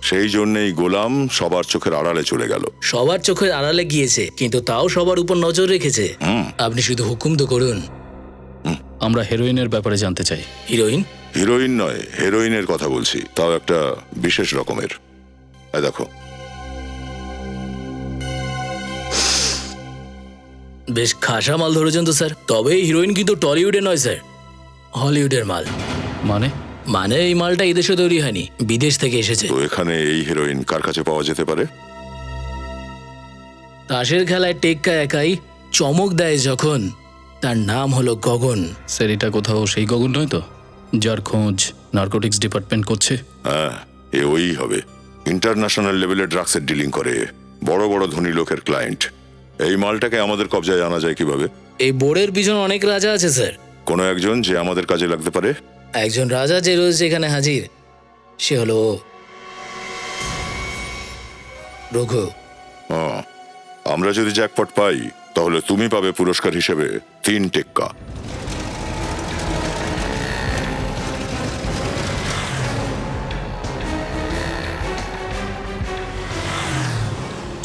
সেই জন্যই গোলাম সবার চোখের আড়ালে চলে গেল। সবার চোখের আড়ালে গিয়েছে, কিন্তু তাও সবার উপর নজর রেখেছে। আপনি শুধু হুকুম তো করুন। আমরা হেরোইনের ব্যাপারে জানতে চাই। হিরোইন? হিরোইন নয়, হেরোইনের কথা বলছি, তাও একটা বিশেষ রকমের। এই দেখো। বেশ খাসা মাল ধরেছেন তো স্যার। তবে এই হিরোইন কিন্তু টলিউডের নয় স্যার, হলিউডের মাল। মানে মানে এই মালটা এই দেশে তৈরি হয়নি, বিদেশ থেকে এসেছে। তো এখানে এই হিরোইন কার কাছে পাওয়া যেতে পারে? তাসের খেলায় টেক্কা একাই চমক দেয় যখন, তার নাম হলো গগন। স্যার এটা কোথাও সেই গগন নয় তো, যার খোঁজ নার্কোটিক্স ডিপার্টমেন্ট করছে? হ্যাঁ, এ ওই হবে। ইন্টারন্যাশনাল লেভেলে ড্রাগসের ডিলিং করে, বড় বড় ধনী লোকের ক্লায়েন্ট। এই মালটাকে আমাদের কবজায় আনা যায় কিভাবে? এই বোর্ডের পিছনে অনেক রাজা আছে স্যার। কোনো একজন যে আমাদের কাজে লাগতে পারে? একজন রাজা যে রয়েছে এখানে হাজির, সে হলো রঘু। আমরা যদি জ্যাকপট পাই তাহলে তুমি পাবে পুরস্কার হিসেবে 3 টেক্কা।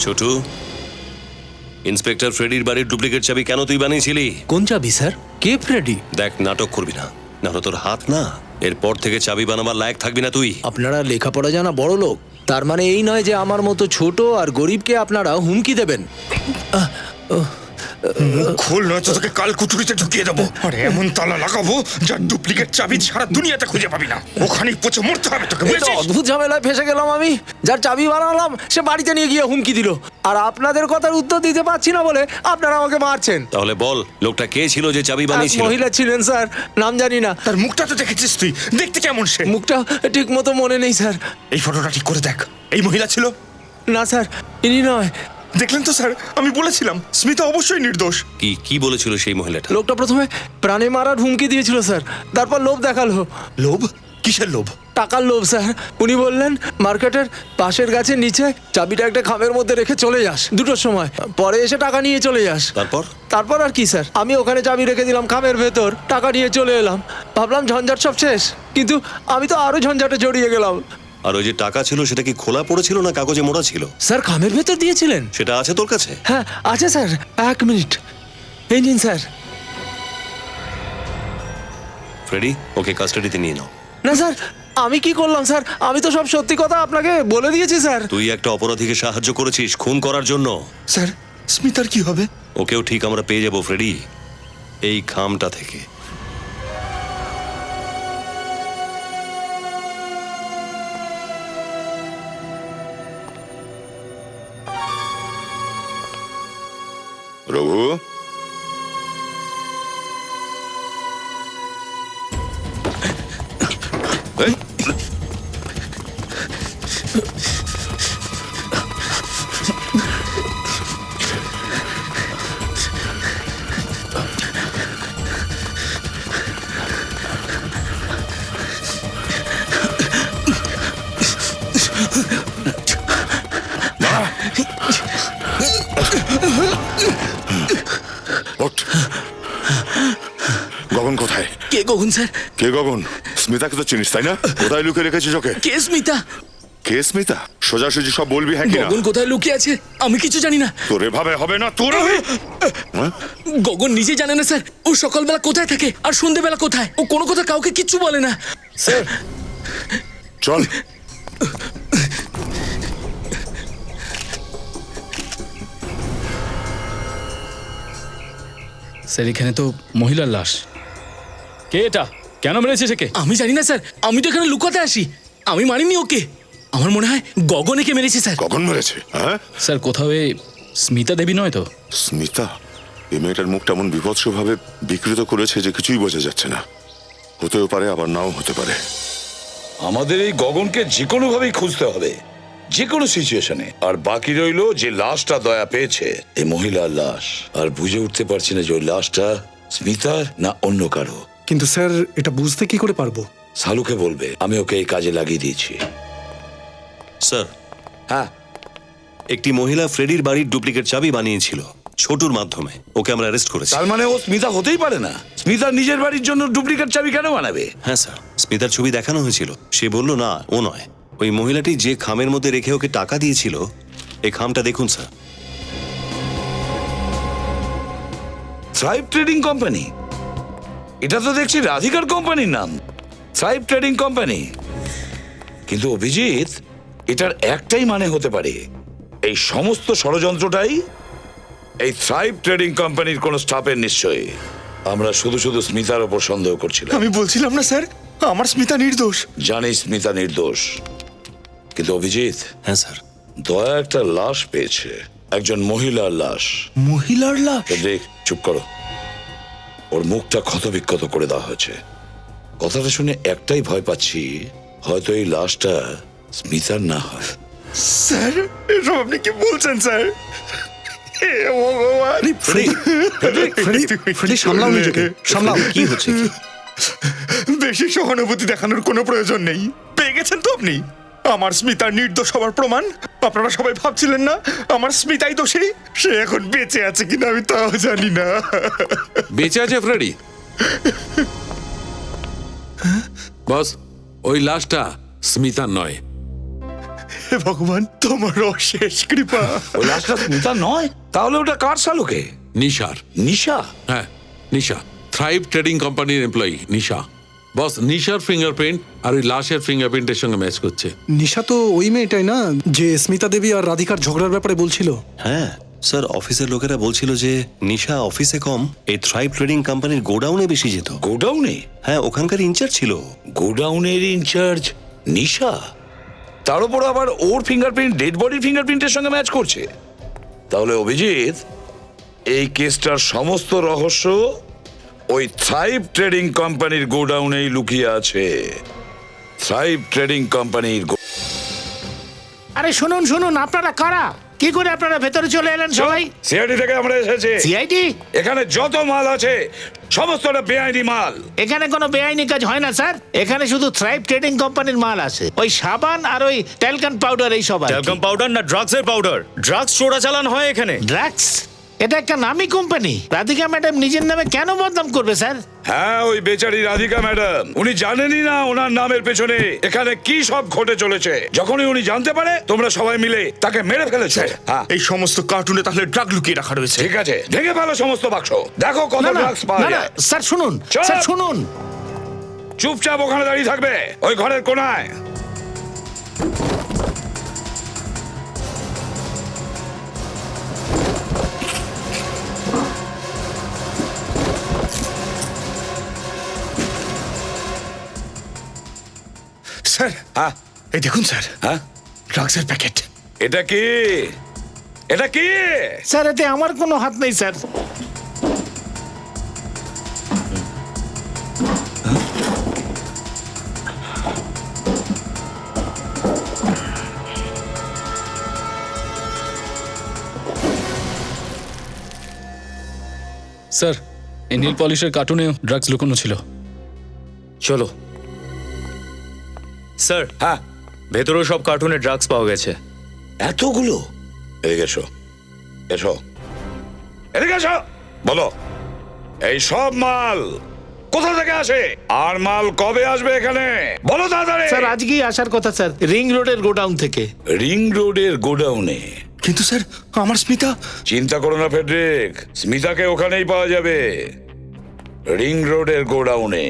ছোটু, ইন্সপেক্টর ফ্রেডির বাড়ির ডুপ্লিকেট চাবি কেন তুই বানিয়েছিলি? কোন চাবি স্যার? কে ফ্রেডি? দেখ, নাটক করবি না, নাহলে তোর হাত না এরপর থেকে চাবি বানাবার লায়ক থাকবি না তুই। আপনারা লেখাপড়া জানা বড় লোক, তার মানে এই নয় যে আমার মতো ছোট আর গরিবকে আপনারা হুমকি দেবেন। খোল, নয়তো তোকে কাল কুচুরিতে ঢুকিয়ে দেবো। আরে এমন তালা লাগাবো যার ডুপ্লিকেট চাবি সারা দুনিয়াতে খুঁজে পাবি না। ওখানেই পচে মরতে হবে তোকে, বুঝেছিস? অদ্ভুত ঝামেলায় ফেসে গেলাম আমি। যার চাবি বানালাম সে বাড়িতে নিয়ে গিয়ে হুমকি দিল, আর আপনাদের কথার উত্তর দিতে পারছি না বলে আপনারা আমাকে মারছেন। তাহলে বল, লোকটা কে ছিল যে চাবি বানিয়েছিল? মহিলা ছিলেন স্যার, নাম জানি না। তার মুখটা তো দেখেছিস তুই, দেখতে কেমন সে? মুখটা ঠিক মতো মনে নেই স্যার। এই ফটোটা ঠিক করে দেখ, এই মহিলা ছিল? না স্যার, ইনি নয়। দেখলেন তো স্যার, আমি বলেছিলাম স্মিতা অবশ্যই নির্দোষ। কি বলেছিল সেই মহিলাটা? লোকটা প্রথমে প্রাণে মারার হুমকি দিয়েছিল স্যার, তারপর লোভ দেখালো। লোভ? কিসের লোভ? টাকার লোভ স্যার। উনি বললেন মার্কেটের পাশের গাছের নিচে চাবিটা একটা খামের মধ্যে রেখে চলে যাস 2টোর সময়, পরে এসে টাকা নিয়ে চলে যাস। তারপর আর কি স্যার, আমি ওখানে চাবি রেখে দিলাম খামের ভেতর, টাকা নিয়ে চলে এলাম, ভাবলাম ঝঞ্ঝাট সব শেষ, কিন্তু আমি তো আরো ঝঞ্ঝাটে জড়িয়ে গেলাম। আর ওই যে টাকা ছিল সেটা কি খোলা পড়েছিল না কাগজে মোড়া ছিল? স্যার খামের ভেতর দিয়েছিলেন। সেটা আছে তোর কাছে? হ্যাঁ আছে স্যার, 1 মিনিট, এই নিন স্যার। ফ্রেডি, ওকে কাস্টাডিতে নিয়ে নাও। না স্যার, আমি কি করলাম স্যার? আমি তো সব সত্যি কথা আপনাকে বলে দিয়েছি স্যার। তুই একটা অপরাধীকে সাহায্য করেছিস খুন করার জন্য। স্যার, স্মিতার কি হবে? ওকেও ঠিক আমরা পেয়ে যাবো ফ্রেডি, এই খামটা থেকে। রঘু, গগন কোথায়? কে গগন স্যার? কে গগন? স্মিতাকে তো চিনিস তাই না? কোথায় লুকিয়ে রেখেছিস ওকে? কে স্মিতা? কে স্মিতা? সোজাসুজি সব বলবি হ্যাঁ কি না? গগন কোথায় লুকিয়ে আছে আমি কিছু জানি না। তোর এভাবে হবে না, তোর গগন নিজে জানে না স্যার ও সকালবেলা কোথায় থাকে আর সন্ধ্যেবেলা কোথায়। ও কোনো কথা কাউকে কিচ্ছু বলে না স্যার। চল। স্যার এখানে তো মহিলার লাশ। কে এটা? কেন মেরেছে সেকে? আমি জানি না স্যার, আমি তো এখানে লুকাতে আসি, আমি মারিনি ওকে। আমার মনে হয় গগন একে মেরেছে স্যার। গগন মেরেছে? হ্যাঁ স্যার, কোথাও এ স্মিতা দেবী নয় তো? স্মিতা? এই মেয়েটার মুখটা এমন বিভৎসভাবে বিকৃত করেছে যে কিছুই বোঝা যাচ্ছে না। হতেও পারে আবার নাও হতে পারে। আমাদের এই গগনকে যে কোনো ভাবেই খুঁজতে হবে, যে কোনো সিচুয়েশনে। আর বাকি রইল যে লাশটা দয়া পেয়েছে, এই মহিলার লাশ। আর বুঝে উঠতে পারছি না যে ওই লাশটা স্মিতার না অন্য কারো। কিন্তু স্যার এটা বুঝতে কি করে পারবো? সালুকে বলবে, আমি ওকে এই কাজে লাগিয়ে দিয়েছি। স্যার, হ্যাঁ, একটি মহিলা ফ্রেডির বাড়ির ডুপ্লিকেট চাবি বানিয়েছিল ছোটুর মাধ্যমে, ওকে আমরা অ্যারেস্ট করেছি। তার মানে ও স্মিতা হতেই পারে না? স্মিতার নিজের বাড়ির জন্য ডুপ্লিকেট চাবি কেন বানাবে? হ্যাঁ স্যার, স্মিতার ছবি দেখানো হয়েছিল, সে বলল না ও নয়। ওই মহিলাটি যে খামের মধ্যে রেখে ওকে টাকা দিয়েছিল, এই খামটা দেখুন স্যার। Thrive trading company? এটা তো দেখছি রাধিকার কোম্পানির নাম, থ্রাইভ ট্রেডিং কোম্পানি। কিন্তু অভিজিৎ, এটার একটাই মানে হতে পারে, এই সমস্ত ষড়যন্ত্রটাই এই থ্রাইভ ট্রেডিং কোম্পানির কোন স্টাফের নিশ্চয়ই। আমরা শুধু শুধু স্মিতার ওপর সন্দেহ করছিলাম। আমি বলছিলাম না স্যার, আমার স্মিতা নির্দোষ। জানি স্মিতা নির্দোষ, কিন্তু অভিজিৎ, হ্যাঁ স্যার, দয়া একটা লাশ পেয়েছে, একজন মহিলার লাশ। মহিলার লাশ? দেখ, চুপ করো। ওর মুখটা ক্ষতবিক্ষত করে দেওয়া হয়েছে। কথাটা শুনে একটাই ভয় পাচ্ছি, হয়তো এই লাশটা স্মিতার না হয়। স্যার এসব আপনি কি বলছেন স্যার? হে ভগবান! ফ্রেডি, সামলাও নিজেকে, সামলাও। কি হচ্ছে কি? বেশি সহানুভূতি দেখানোর কোনো প্রয়োজন নেই। পেয়ে গেছেন তো আপনি আমার স্মিতার নির্দোষ হওয়ার প্রমাণ। আপনারা সবাই ভাবছিলেন না আমার স্মিতাই দোষী? সে এখন বেঁচে আছে কিনা আমি তাও জানি না। বেঁচে আছে ফ্রেডি? বস, ওই লাশটা স্মিতার নয়। হে ভগবান, তোমার অশেষ কৃপা। ওই লাশটা স্মিতার নয়? তাহলে ওটা কার শালুকে? নিশার। নিশা? হ্যাঁ, নিশা। থ্রাইভ ট্রেডিং কোম্পানির এমপ্লয়ি নিশা। বস, নিশার ফিঙ্গারপ্রিন্ট আর ওই লাশের ফিঙ্গারপ্রিন্টের সঙ্গে ম্যাচ করছে। নিশা তো ওই মেয়েটাই না যে স্মিতা দেবী আর রাধিকার ঝগড়ার ব্যাপারে বলছিল? হ্যাঁ স্যার, অফিসের লোকেরা বলছিল যে নিশা অফিসে কম, এই থ্রাইভ ট্রেডিং কোম্পানির গোডাউনে বেশি যেত। গোডাউনে? হ্যাঁ, ওখানকার ইনচার্জ ছিল। গোডাউনের ইনচার্জ নিশা? তার উপর আবার ওর ফিঙ্গারপ্রিন্ট ডেড বডির ফিঙ্গারপ্রিন্টের সঙ্গে ম্যাচ করছে। তাহলে অভিজিৎ, এই কেসটার সমস্ত রহস্য ওই থ্রাইভ ট্রেডিং কোম্পানির গোডাউনেই লুকিয়ে আছে। থ্রাইভ ট্রেডিং কোম্পানির। আরে শুনুন শুনুন, আপনারা কারা? কি করে আপনারা ভেতরে চলে এলেন সবাই? সিআইডি থেকে আমরা এসেছি। সিআইডি? এখানে যত মাল আছে সমস্তটা বেআইনি মাল। এখানে কোনো বেআইনি কাজ হয় না স্যার। এখানে শুধু থ্রাইভ ট্রেডিং কোম্পানির মাল আছে। ওই সাবান আর ওই ট্যালকাম পাউডার, এই সব। ট্যালকাম পাউডার না ড্রাগসের পাউডার? ড্রাগস চোরাচালান হয় এখানে। ড্রাগস? এটা একটা নামী কোম্পানি। রাধিকা ম্যাডাম নিজের নামে কেন বদনাম করবে স্যার? হ্যাঁ, ওই বেচারি রাধিকা ম্যাডাম, উনি জানেনই না ওনার নামের পেছনে এখানে কি সব ঘটে চলেছে। যখনই উনি জানতে পারে তোমরা সবাই মিলে তাকে মেরে ফেলেছে। হ্যাঁ, এই সমস্ত কার্টুনে তাহলে ড্রাগ লুকিয়ে রাখা রয়েছে। ঠিক আছে, ভেঙে ফেলো সমস্ত বাক্স, দেখো কত ড্রাগস পাওয়া যায়। স্যার শুনুন, স্যার শুনুন। চুপচাপ ওখানে দাঁড়িয়ে থাকবে, ওই ঘরের কোনায়। স্যার, হ্যাঁ, এই দেখুন স্যার। হ্যাঁ, ড্রাগসের প্যাকেট। এটা কি? এটা কি? স্যার, এতে আমার কোনো হাত নেই স্যার। স্যার, এই নীল পলিশের কার্টুনেও ড্রাগস লুকোনো ছিল। চলো স্যার। হ্যাঁ, ভেতরেও সব কার্টুনে ড্রাগস পাওয়া গেছে। এতগুলো? এদিকে এসো, এসো, এদিকে এসো। বলো, এই সব মাল কোথা থেকে আসে আর মাল কবে আসবে এখানে? বলো তাড়াতাড়ি। স্যার, আজকেই আসার কথা স্যার, রিং রোডের গোডাউন থেকে। রিং রোডের গোডাউনে? কিন্তু স্যার, আমার স্মিতা। চিন্তা করো না ফেডরিক, স্মিতাকে ওখানেই পাওয়া যাবে। রিং রোডের গোডাউনে।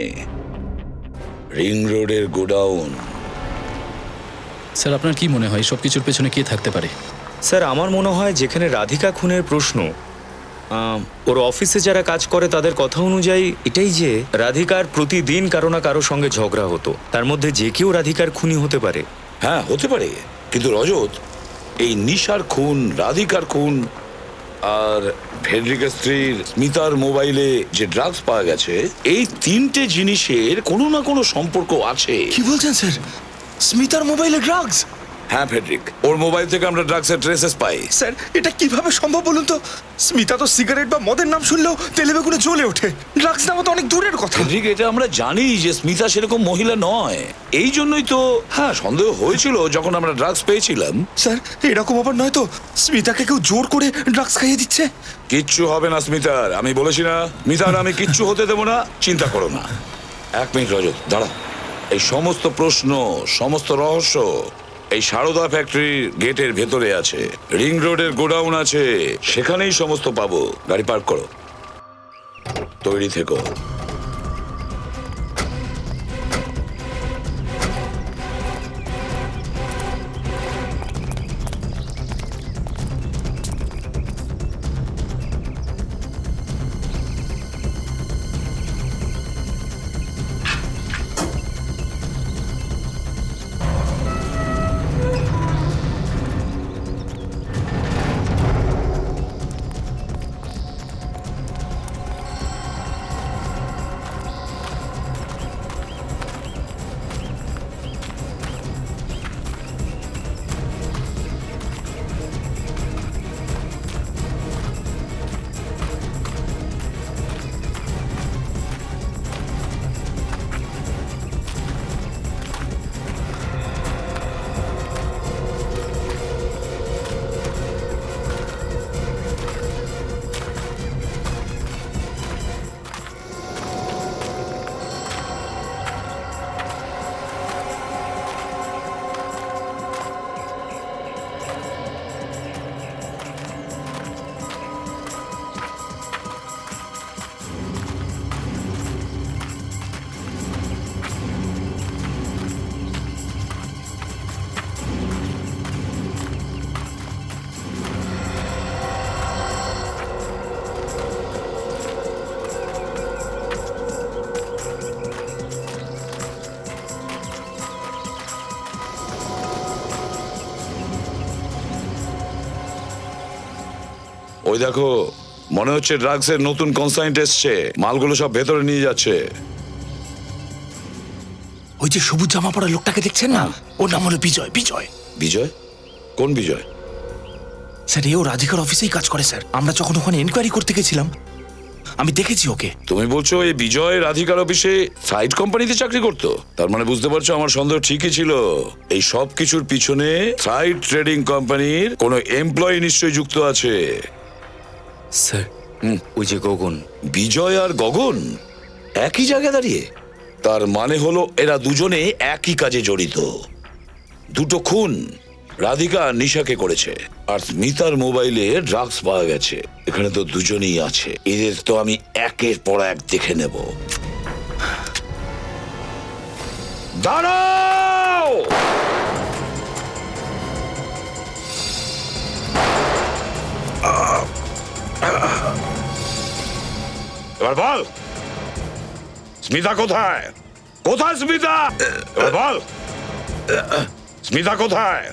রিং রোডের গোডাউন। স্যার, আপনার কি মনে হয় সবকিছুর পেছনে কে থাকতে পারে? স্যার, আমার মনে হয় যেখানে রাধিকা খুনের প্রশ্ন, ওর অফিসে যারা কাজ করে তাদের কথা অনুযায়ী এটাই যে রাধিকার প্রতিদিন কারো না কারো সঙ্গে ঝগড়া হতো। তার মধ্যে যে কেউ রাধিকার খুনি হতে পারে। হ্যাঁ, হতে পারে, কিন্তু রজত, এই নিশার খুন, রাধিকার খুন আর ফেডরিকের স্ত্রীর স্মিতার মোবাইলে যে ড্রাগস পাওয়া গেছে, এই তিনটে জিনিসের কোনো না কোনো সম্পর্ক আছে। কি বলছেন স্যার? স্মিতার মোবাইলে ড্রাগস? হ্যাঁ ফেডরিক, ওর মোবাইল থেকে আমরা ড্রাগসের ট্রেসেস পাই। স্যার, এটা কিভাবে সম্ভব বলুন তো? স্মিতা তো সিগারেট বা মদের নাম শুনলেও তেলে বেগুনে জ্বলে ওঠে। ড্রাগস নামা তো অনেক দূরের কথা। ফেডরিক, এটা আমরা জানি যে স্মিতা সেরকম মহিলা নয়। এই জন্যই তো হ্যাঁ সন্দেহ হয়েছিল যখন আমরা ড্রাগস পেয়েছিলাম। স্যার, এরকম আবার নয় তো স্মিতাকে কেউ জোর করে ড্রাগস খাইয়ে দিচ্ছে? কিচ্ছু হবে না স্মিতার, আমি বলেছি না? স্মিতার আমি কিচ্ছু হতে দেবো না, চিন্তা করো না। এক মিনিট রজত, দাঁড়া। এই সমস্ত প্রশ্ন, সমস্ত রহস্য এই সারদা ফ্যাক্টরির গেটের ভেতরে আছে। রিং রোডের গোডাউন আছে, সেখানেই সমস্ত পাবো। গাড়ি পার্ক করো, তৈরি থেকো। ওই দেখো, মনে হচ্ছে ড্রাগসের নতুন কনসাইন্ট এসছে, মালগুলো সব ভেতরে নিয়ে যাচ্ছে। ওই যে সবুজ জামা পরা লোকটাকে দেখছেন না, ওর নাম হলো বিজয়। বিজয় বিজয়? কোন বিজয়? স্যার, এও রাধিকার অফিসেই কাজ করে স্যার। আমরা যখন ওখানে এনকোয়ারি করতে গেছিলাম আমি দেখেছি ওকে। তুমি বলছো এই বিজয় রাধিকার অফিসে ফ্লাইট কোম্পানিতে চাকরি করতো? তার মানে বুঝতে পারছো আমার সন্দেহ ঠিকই ছিল। এই সব কিছুর পিছনে ফ্লাইট ট্রেডিং কোম্পানির কোনো এমপ্লয়ি নিশ্চয়ই যুক্ত আছে। স্যার, ওই যে গগন। বিজয় আর গগন একই জায়গায় দাঁড়িয়ে? তার মানে হলো এরা দুজনে একই কাজে জড়িত। দুটো খুন রাধিকা আর নিশাকে করেছে, আর স্মিতার মোবাইলে ড্রাগস পাওয়া গেছে। এখানে তো দুজনেই আছে, এদের তো আমি একের পর এক দেখে নেব। দাঁড়াও! এবার বল, স্মিতা কোথায়? কোথায় স্মিতা? এবার বল, স্মিতা কোথায়?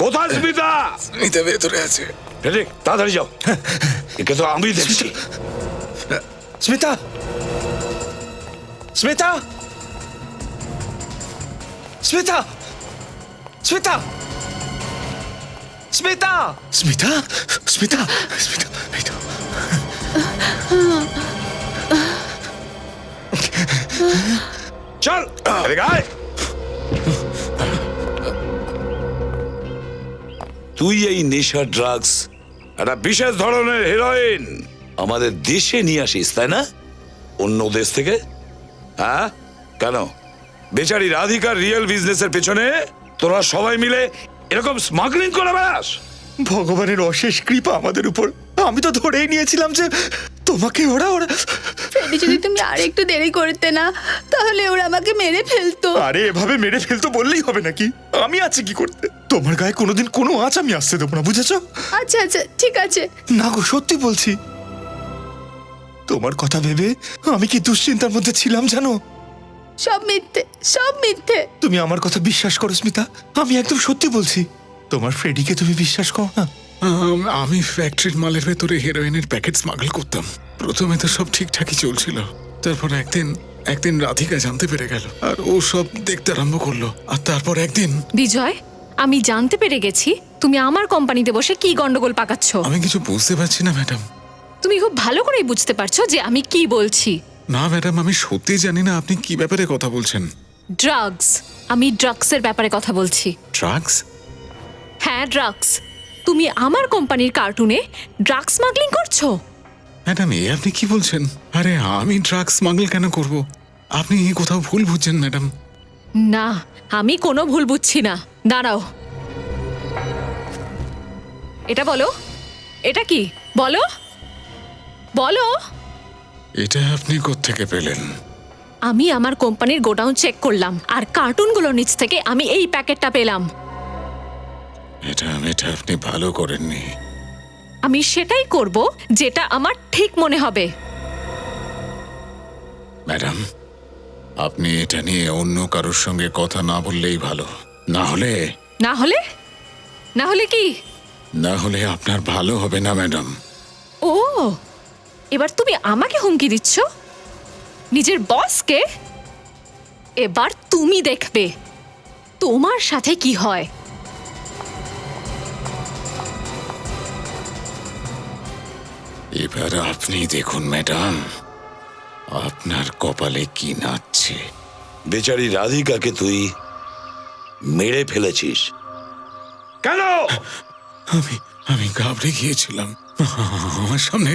কোথায় স্মিতা? স্মিতা ভেতরে আছে। তাড়াতাড়ি যাও, একে তো আমি দেখছি। স্মিতা, স্মিতা, স্মিতা, স্মিতা, স্মিতা, স্মিতা, স্মিতা, স্মিতা, এই তো। চল এদিকে আয়। তুই এই নেশা ড্রাগস, একটা বিশেষ ধরনের হেরোইন আমাদের দেশে নিয়ে আসিস, তাই না? অন্য দেশ থেকে? হ্যাঁ, কেন? বেচারি রাধিকার রিয়েল বিজনেসের পেছনে তোরা সবাই মিলে এরকম স্মাগলিং করে বেড়াস? ভগবানের অশেষ কৃপা আমাদের উপর। আমি তো ধরেই নিয়েছিলাম যে তোমাকে ওরা ফ্রেডি, যদি তুমি আর একটু দেরি করতে না, তাহলে ওরা আমাকে মেরে ফেলতো। আরে এভাবে মেরে ফেলতো বললেই হবে নাকি? আমি আছি কি করতে? তোমার গায়ে কোনোদিন কোনো আঁচ আমি আসতে দেবো না, বুঝেছো? আচ্ছা আচ্ছা, ঠিক আছে। না গো, সত্যি বলছি। তোমার কথা ভেবে আমি কি দুশ্চিন্তার মধ্যে ছিলাম জানো? সব মিথ্যে, সব মিথ্যে। তুমি আমার কথা বিশ্বাস করো স্মিতা, আমি একদম সত্যি বলছি। তোমার ফ্রেডিকে তুমি বিশ্বাস করো না? আমি ফ্যাক্টরির মালের ভেতরে হেরোইনের প্যাকেট স্মাগল করতাম। প্রথমে তো সব ঠিকঠাকই চলছিল, তারপর একদিন রাধিকা জানতে পেরে গেল আর ও সব দেখতে আরম্ভ করলো। আর তারপর একদিন বিজয়, আমি জানতে পেরে গেছি তুমি আমার কোম্পানিতে বসে কি গন্ডগোল পাকাচ্ছ। আমি কিছু বুঝতে পারছি না ম্যাডাম। তুমি খুব ভালো করেই বুঝতে পারছো যে আমি কি বলছি। না ম্যাডাম, আমি সত্যি জানি না আপনি কি ব্যাপারে কথা বলছেন। ড্রাগস, আমি ড্রাগসের ব্যাপারে কথা বলছি। ড্রাগস? হ্যাঁ, ড্রাগস। তুমি আমার কোম্পানির কার্টুনে ড্রাগস স্মাগলিং করছো। ম্যাডাম, এ আপনি কি বলছেন? আরে আমি ড্রাগস স্মাগল কেন করব? আপনি কোথাও ভুল বুঝছেন ম্যাডাম। না, আমি কোনো ভুল বুঝছি না। দাঁড়াও, এটা বলো, এটা কি? বলো বলো। এটা আপনি কোত্থেকে পেলেন? আমি আমার কোম্পানির গোডাউন চেক করলাম আর কার্টুনগুলোর নিচ থেকে আমি এই প্যাকেটটা পেলাম। এটা আপনি ভালো করেননি। আমি সেটাই করব যেটা আমার ঠিক মনে হবে। ম্যাডাম, আপনি এটা নিয়ে অন্য কারোর সঙ্গে কথা না বললেই ভালো। না হলে না হলে কি? না হলে আপনার ভালো হবে না ম্যাডাম। ও, এবার তুমি আমাকে হুমকি দিচ্ছ? নিজের বসকে? এবার তুমি দেখবে তোমার সাথে কি হয়। এবার আপনি দেখুন ম্যাডাম, আপনার কপালে কি নাচছে। বেচারি রাধিকাকে তুই মেরে ফেলেছিস কেন? আমি ঘাবড়ে গিয়েছিলাম। আমার সামনে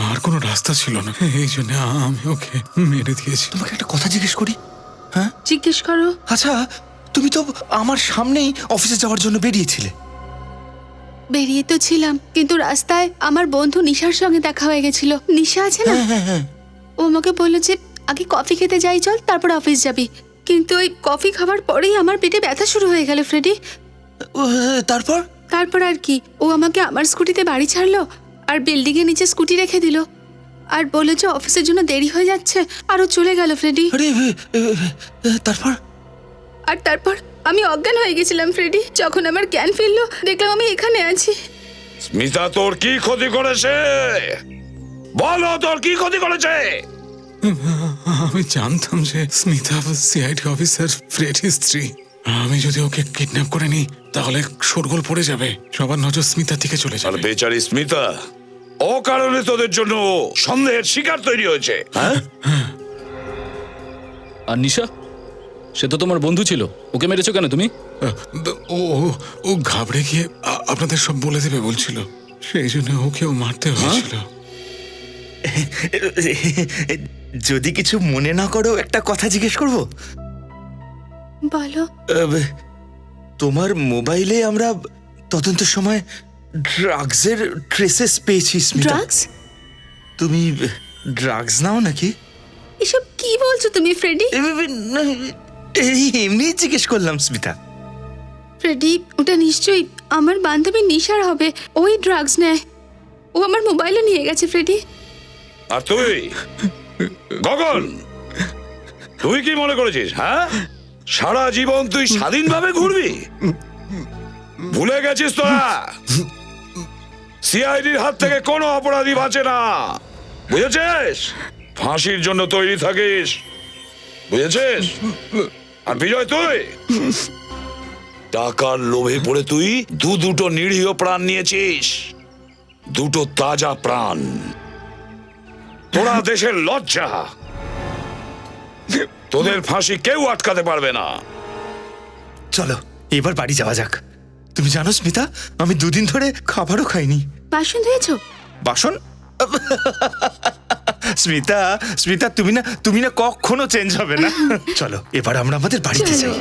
আর কোনো রাস্তা ছিল না, এই জন্য আমি ওকে মেরে দিয়েছি। তোমাকে একটা কথা জিজ্ঞেস করি? হ্যাঁ, জিজ্ঞেস করো। আচ্ছা, তুমি তো আমার সামনেই অফিসে যাওয়ার জন্য বেরিয়েছিলে। বেরিয়ে তো ছিলাম, কিন্তু রাস্তায় আমার বন্ধু নিশার সঙ্গে দেখা হয়ে গেছিল। নিশা আছে না, ও আমাকে বললো যে আগে কফি খেতে যাই চল, তারপর অফিস যাবি। কিন্তু ওই কফি খাওয়ার পরেই আমার পেটে ব্যথা শুরু হয়ে গেল ফ্রেডি। তারপর আর কি, ও আমাকে আমার স্কুটিতে বাড়ি ছাড়লো আর বিল্ডিং এর নিচে স্কুটি রেখে দিল আর বললো যে অফিসের জন্য দেরি হয়ে যাচ্ছে, আর ও চলে গেল ফ্রেডি। তারপর আমি অজ্ঞান হয়ে গেছিলাম ফ্রেডি। যখন আমার জ্ঞান ফিরলো দেখলাম আমি এখানে আছি। স্মিতা তোর কি ক্ষতি করেছে? বলো তোর কি ক্ষতি করেছে? আমি জানতাম যে স্মিতা সিআইডি অফিসার ফ্রেডির স্ত্রী। আমি যদি ওকে কিডন্যাপ করে নিই তাহলে শোরগোল পড়ে যাবে, সবার নজর স্মিতার দিকে চলে আর যাবে। বেচারি স্মিতা, ও কারণে তোদের জন্য সন্দেহের শিকার তৈরি হয়েছে। হ্যাঁ, আর নিশা, সে তো তোমার বন্ধু ছিল, ওকে মেরেছো কেন তুমি? ও ও- ও ঘাবড়ে গিয়ে আপনাদের সব বলে দেবে বলছিল, সেই জন্য ওকেও মারতে হয়েছিল। যদি কিছু মনে না করো একটা কথা জিজ্ঞেস করব? বলো। তোমার মোবাইলে আমরা তদন্তের সময় ড্রাগসের ট্রেসেস পেয়েছি স্মিতা। ড্রাগস? তুমি ড্রাগস নাও নাকি? এসব কি বলছো তুমি ফ্রেডি? এই এমনি জিজ্ঞেস করলাম স্মিতা। ফ্রেডি, ওটা নিশ্চয়ই আমার বান্ধবী নিশার হবে। ওই ড্রাগস নেয়। ও আমার মোবাইলও নিয়ে গেছে ফ্রেডি। আর তুই গগন, তুই কি মনে করেছিস? হ্যাঁ, সারা জীবন তুই স্বাধীনভাবে ঘুরবি? ভুলে গেছিস তোরা সিআইডির হাত থেকে কোনো অপরাধী বাঁচে না, বুঝেছিস? ফাঁসির জন্য তৈরি থাকিস, বুঝেছিস? আর বিজয়, তুই টাকার লোভে পড়ে তুই দুটো নিরীহ প্রাণ নিয়েছিস, দুটো তাজা প্রাণ। তোরা দেশের লজ্জা, তোদের ফাঁসি কেউ আটকাতে পারবে না। চলো এবার বাড়ি যাওয়া যাক। তুমি জানো স্মিতা, আমি 2 দিন ধরে খাবারও খাইনি। বাসন ধুয়েছো? বাসন? স্মিতা, স্মিতা তুমি না কখনো চেঞ্জ হবে না। চলো এবার আমরা আমাদের বাড়িতে যাই।